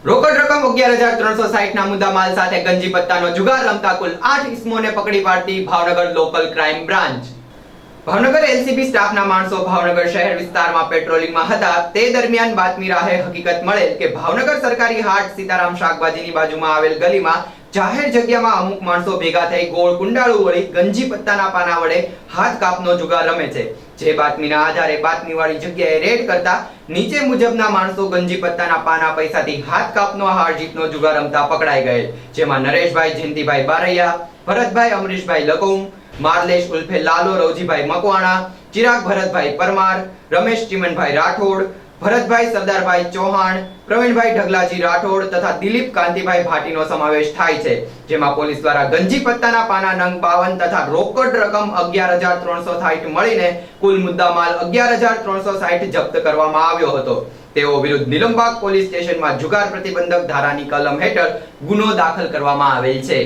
રોકડ રકમ 11,360 ના મુદ્દામાલ સાથે ગંજી પત્તાનો જુગાર રમતા કુલ 8 ઇસમોને પકડી પાડતી Bhavnagar local crime branch. Bhavnagar LCB સ્ટાફના માણસો ભાવનગર શહેર વિસ્તારમાં પેટ્રોલિંગમાં હતા તે દરમિયાન બાતમી રાહે હકીકત મળેલ કે ભાવનગર સરકારી હાટ સીતારામ શાકભાજીની બાજુમાં આવેલ ગલીમાં જાહેર જગ્યામાં અમુક માણસો ભેગા થઈ ગોળ કુંડાળું વળી ગંજી પત્તાના પાના વડે હાથ કાપનો જુગાર રમે છે। જે બાતમીના આધારે બાતમીવાળી જગ્યાએ રેડ કરતા નીચે મુજબના માણસો ગંજી પત્તાના પાના પૈસાથી હાથ કાપનો હાર જીતનો જુગાર રમતા પકડાઈ ગયેલ, જેમાં નરેશભાઈ જયંતિભાઈ બારૈયા, ભરતભાઈ અમરીશભાઈ લકોમ, મારલેશ ઉલ્ફે લાલો રવજીભાઈ મકવાણા, ચિરાગ ભરતભાઈ પરમાર, રમેશ ચીમનભાઈ રાઠોડ, ભરતભાઈ સરદારભાઈ ચૌહાણ, પ્રવીણભાઈ ઢગલાજી રાઠોડ તથા દિલીપ કાંતિભાઈ ભાટીનો સમાવેશ થાય છે। જેમાં પોલીસ દ્વારા ગંજી પત્તાના પાના નંગ 52 તથા રોકડ રકમ 11,360 મળીને કુલ મુદ્દામાલ 11,360 જપ્ત કરવામાં આવ્યો હતો। તેઓ વિરુદ્ધ નિલમબાગ પોલીસ સ્ટેશનમાં જુગાર પ્રતિબંધક ધારાની કલમ હેઠળ ગુનો દાખલ કરવામાં આવેલ છે।